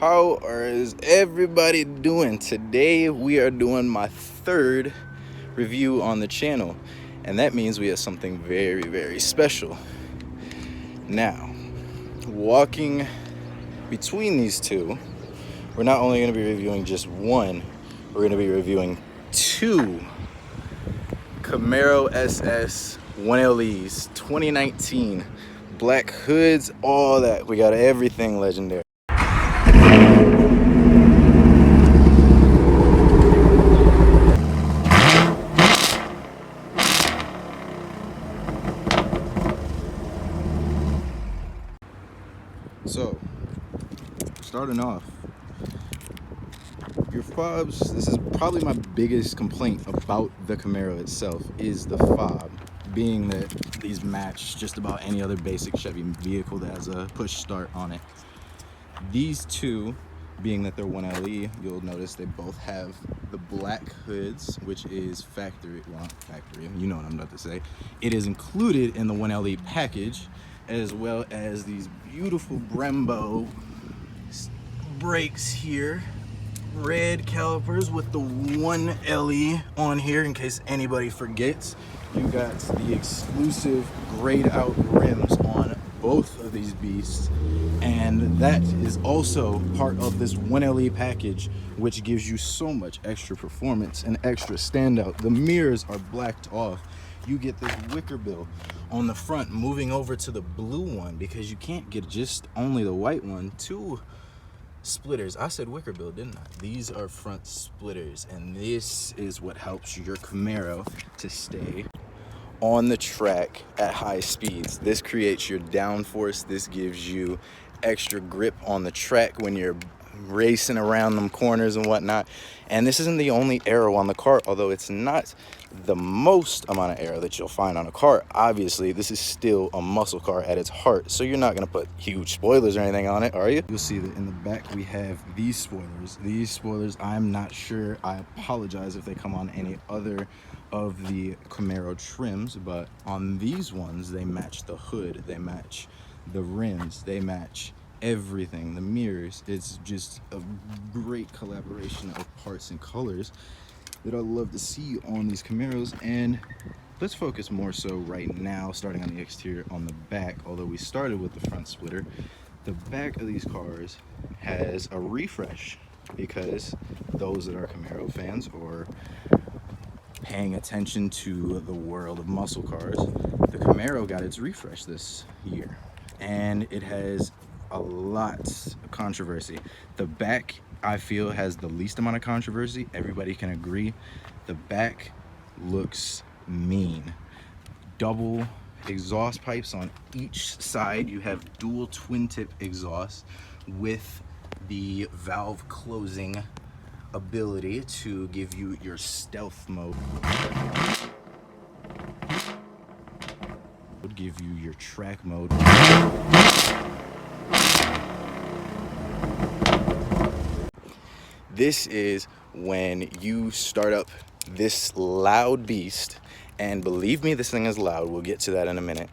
How is everybody doing? Today we are doing my third review on the channel, and that means we have something very, very special. Now, walking between these two, we're not only going to be reviewing just one, we're going to be reviewing two Camaro SS 1LEs 2019, black hoods, all that. We got everything legendary. So, starting off, your fobs, this is probably my biggest complaint about the Camaro itself, is the fob, being that these match just about any other basic Chevy vehicle that has a push start on it. These two, being that they're 1LE, you'll notice they both have the black hoods, which is factory, well, not factory, you know what I'm about to say. It is included in the 1LE package, as well as these beautiful Brembo brakes here, red calipers with the 1LE on here in case anybody forgets. You got the exclusive grayed out rims on both of these beasts, and that is also part of this 1LE package, which gives you so much extra performance and extra standout. The mirrors are blacked off. You get this wicker bill on the front, moving over to the blue one because you can't get just only the white one. Two splitters. I said wicker bill, didn't I? These are front splitters, and this is what helps your Camaro to stay on the track at high speeds. This creates your downforce. This gives you extra grip on the track when you're racing around them corners and whatnot. And this isn't the only aero on the car, although it's not the most amount of aero that you'll find on a car. Obviously, this is still a muscle car at its heart, so you're not going to put huge spoilers or anything on it, are you? You'll see that in the back we have these spoilers. These spoilers, I'm not sure, I apologize if they come on any other of the Camaro trims, but on these ones they match the hood, they match the rims, they match everything, the mirrors. It's just a great collaboration of parts and colors that I love to see on these Camaros. And let's focus more so right now, starting on the exterior, on the back. Although we started with the front splitter, the back of these cars has a refresh, because those that are Camaro fans or paying attention to the world of muscle cars, the Camaro got its refresh this year, and it has a lot of controversy. The back, I feel, has the least amount of controversy. Everybody can agree. The back looks mean. Double exhaust pipes on each side. You have dual twin tip exhaust with the valve closing ability to give you your stealth mode. Would give you your track mode. This is when you start up this loud beast, and believe me, this thing is loud. We'll get to that in a minute.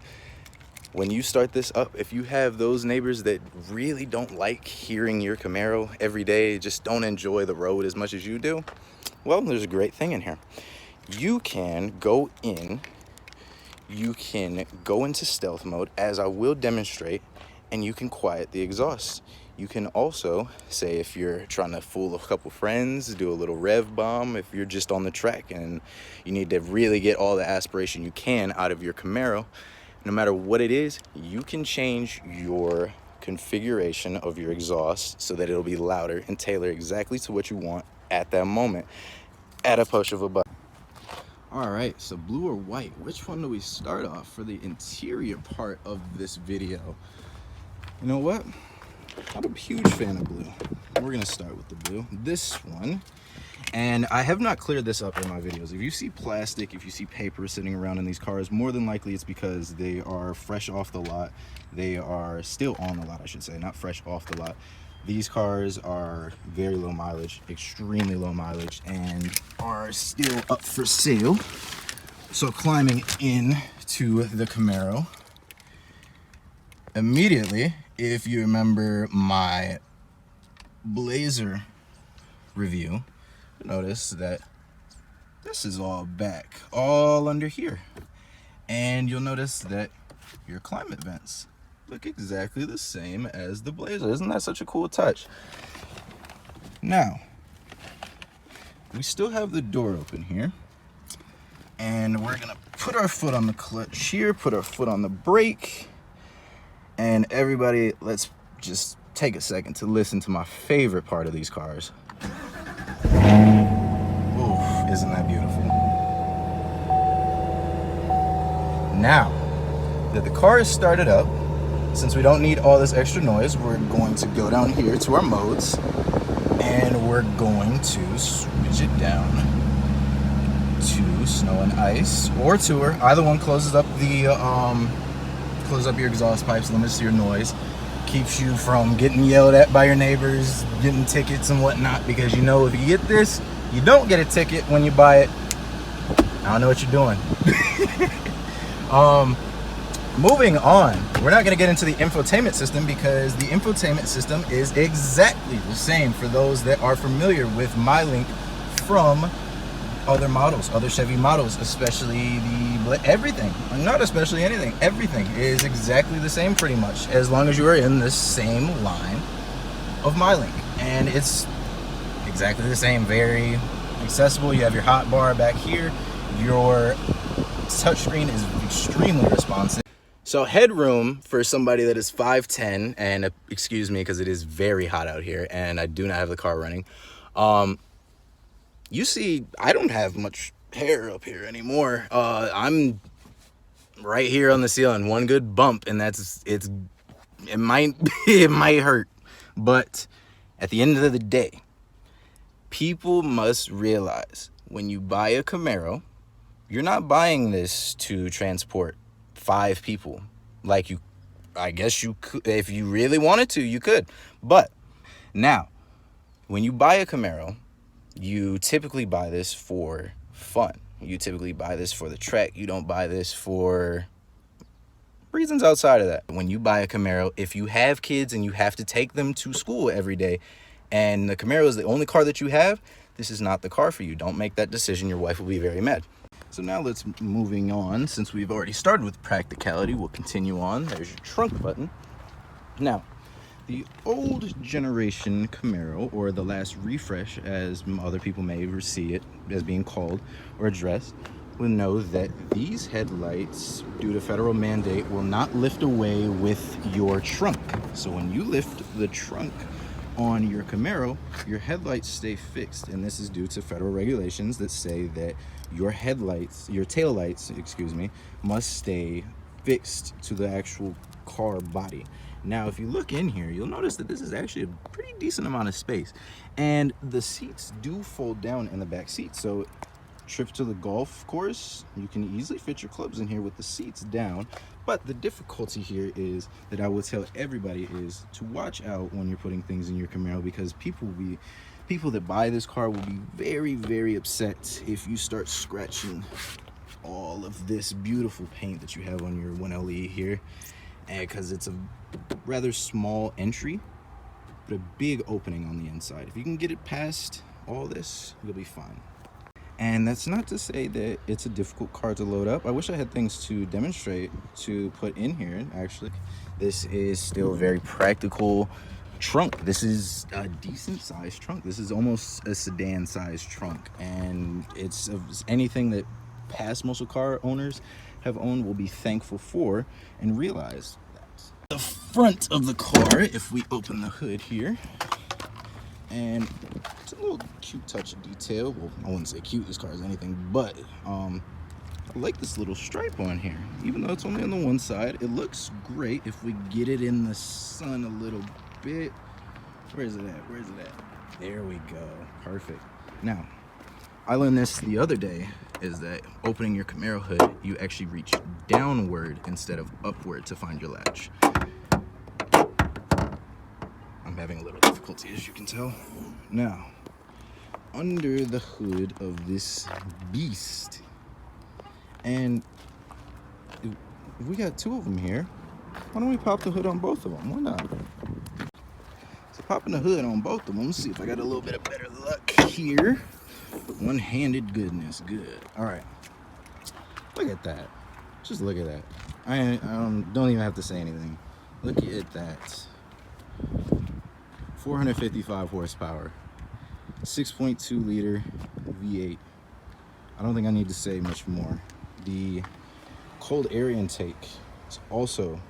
When you start this up, if you have those neighbors that really don't like hearing your Camaro every day, just don't enjoy the road as much as you do, well, there's a great thing in here. You can go into stealth mode, as I will demonstrate, and you can quiet the exhaust. You can also say, if you're trying to fool a couple friends, do a little rev bomb. If you're just on the track and you need to really get all the aspiration you can out of your Camaro, no matter what it is, you can change your configuration of your exhaust so that it'll be louder and tailor exactly to what you want at that moment at a push of a button. All right, so blue or white, which one do we start off for the interior part of this video? You know what? I'm a huge fan of blue. We're gonna start with the blue. This one, and I have not cleared this up in my videos. If you see plastic, if you see paper sitting around in these cars, more than likely it's because they are fresh off the lot. They are still on the lot, I should say, not fresh off the lot. These cars are very low mileage, extremely low mileage, and are still up for sale. So climbing in to the Camaro, immediately, if you remember my Blazer review, notice that this is all back, all under here. And you'll notice that your climate vents look exactly the same as the Blazer. Isn't that such a cool touch? Now, we still have the door open here. And we're gonna put our foot on the clutch here, put our foot on the brake. And everybody, let's just take a second to listen to my favorite part of these cars. Oof, isn't that beautiful? Now that the car is started up, since we don't need all this extra noise, we're going to go down here to our modes and we're going to switch it down to snow and ice or tour. Either one closes up the closes up your exhaust pipes, limits your noise, keeps you from getting yelled at by your neighbors, getting tickets and whatnot, because you know if you get this, you don't get a ticket when you buy it. I don't know what you're doing. Moving on, we're not going to get into the infotainment system because the infotainment system is exactly the same for those that are familiar with MyLink from other models, other Chevy models, especially everything, not especially anything, everything is exactly the same pretty much, as long as you are in the same line of MyLink. And it's exactly the same, very accessible. You have your hot bar back here. Your touchscreen is extremely responsive. So headroom for somebody that is 5'10", and excuse me because it is very hot out here and I do not have the car running. You see, I don't have much hair up here anymore. I'm right here on the ceiling. One good bump and it might it might hurt. But at the end of the day, people must realize when you buy a Camaro, you're not buying this to transport 5 people. Like I guess you could, if you really wanted to, you could. But now, when you buy a Camaro, you typically buy this for fun. You typically buy this for the trek. You don't buy this for reasons outside of that. When you buy a Camaro, if you have kids and you have to take them to school every day, and the Camaro is the only car that you have, this is not the car for you. Don't make that decision. Your wife will be very mad. So now let's moving on. Since we've already started with practicality, we'll continue on. There's your trunk button. Now, the old generation Camaro, or the last refresh as other people may see it as being called or addressed, will know that these headlights, due to federal mandate, will not lift away with your trunk. So when you lift the trunk on your Camaro, your headlights stay fixed, and this is due to federal regulations that say that your headlights, your tail lights, excuse me, must stay fixed to the actual car body. Now, if you look in here, you'll notice that this is actually a pretty decent amount of space, and the seats do fold down in the back seat. So trip to the golf course, you can easily fit your clubs in here with the seats down. But the difficulty here is that I will tell everybody is to watch out when you're putting things in your Camaro, because people that buy this car will be very, very upset if you start scratching all of this beautiful paint that you have on your 1LE here, and because it's a rather small entry but a big opening on the inside. If you can get it past all this, you'll be fine. And that's not to say that it's a difficult car to load up. I wish I had things to demonstrate to put in here. Actually, this is still a very practical trunk. This is a decent sized trunk. This is almost a sedan sized trunk, and it's anything that past muscle car owners have owned will be thankful for and realize that. The front of the car, if we open the hood here, and it's a little cute touch of detail. Well, I wouldn't say cute, this car is anything, but I like this little stripe on here. Even though it's only on the one side, it looks great if we get it in the sun a little bit. Where's it at? Where's it at? There we go. Perfect. Now, I learned this the other day, is that opening your Camaro hood, you actually reach downward instead of upward to find your latch. I'm having a little difficulty, as you can tell. Now, under the hood of this beast, and we got 2 of them here, why don't we pop the hood on both of them? Why not? So Popping the hood on both of them. Let's see if I got a little bit of better luck here. One-handed goodness, good. All right, look at that. Just look at that. I don't even have to say anything. Look at that. 455 horsepower, 6.2 liter V8. I don't think I need to say much more. The cold air intake is also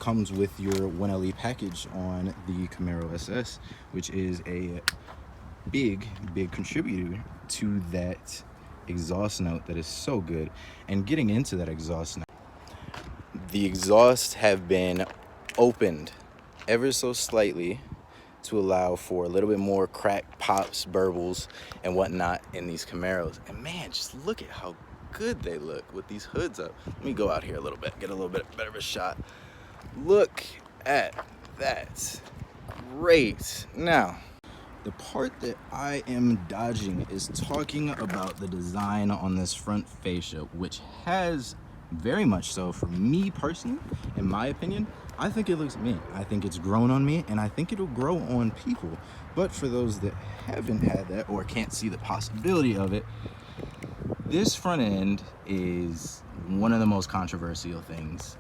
comes with your 1LE package on the Camaro SS, which is a big contributor to that exhaust note that is so good. And getting into that exhaust note, the exhausts have been opened ever so slightly to allow for a little bit more crack, pops, burbles, and whatnot in these Camaros. And man, just look at how good they look with these hoods up. Let me go out here a little bit, get a little bit better of a shot. Look at that. Great. Now, the part that I am dodging is talking about the design on this front fascia, which has very much so, for me personally, in my opinion, I think it looks mint. I think it's grown on me, and I think it'll grow on people. But for those that haven't had that or can't see the possibility of it, this front end is one of the most controversial things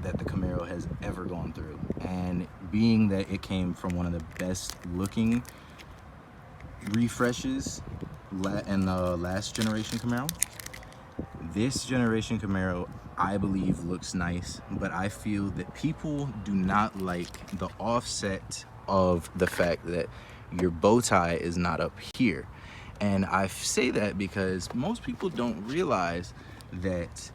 that the Camaro has ever gone through. And being that it came from one of the best looking refreshes in the last generation Camaro, this generation Camaro, I believe, looks nice, but I feel that people do not like the offset of the fact that your bow tie is not up here. And I say that because most people don't realize that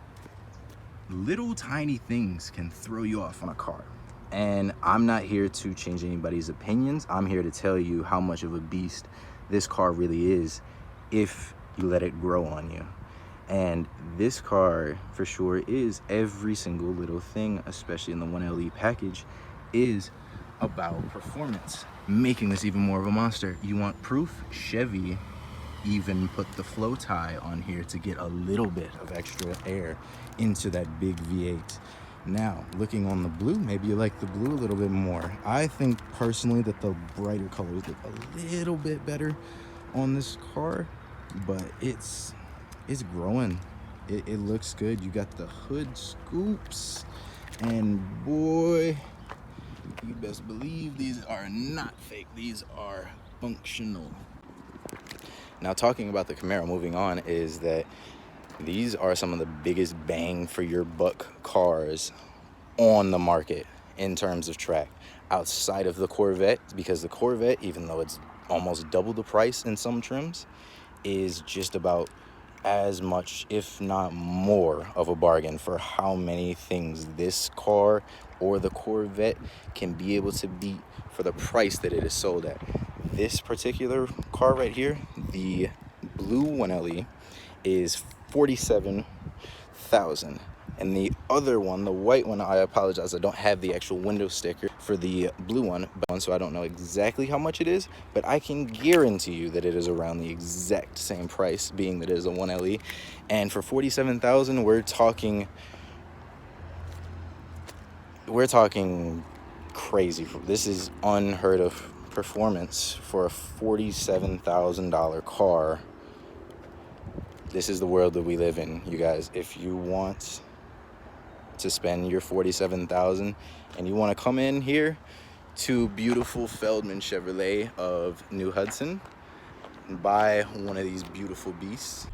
little tiny things can throw you off on a car. And I'm not here to change anybody's opinions. I'm here to tell you how much of a beast this car really is if you let it grow on you. And this car for sure is every single little thing, especially in the 1LE package, is about performance, making this even more of a monster. You want proof? Chevy even put the flow tie on here to get a little bit of extra air into that big V8. Now, looking on the blue, maybe you like the blue a little bit more. I think personally that the brighter colors look a little bit better on this car, but it's growing. It looks good. You got the hood scoops, and boy, you best believe these are not fake. These are functional. Now, talking about the Camaro, moving on, is that these are some of the biggest bang for your buck cars on the market in terms of track, outside of the Corvette, because the Corvette, even though it's almost double the price in some trims, is just about as much, if not more, of a bargain for how many things this car or the Corvette can be able to beat for the price that it is sold at. This particular car right here, the blue 1LE, is $47,000. And the other one, the white one, I apologize, I don't have the actual window sticker for the blue one, so I don't know exactly how much it is, but I can guarantee you that it is around the exact same price, being that it is a 1LE. And for $47,000, we're talking crazy. This is unheard of performance for a $47,000 car. This is the world that we live in, you guys. If you want to spend your $47,000 and you want to come in here to beautiful Feldman Chevrolet of New Hudson and buy one of these beautiful beasts,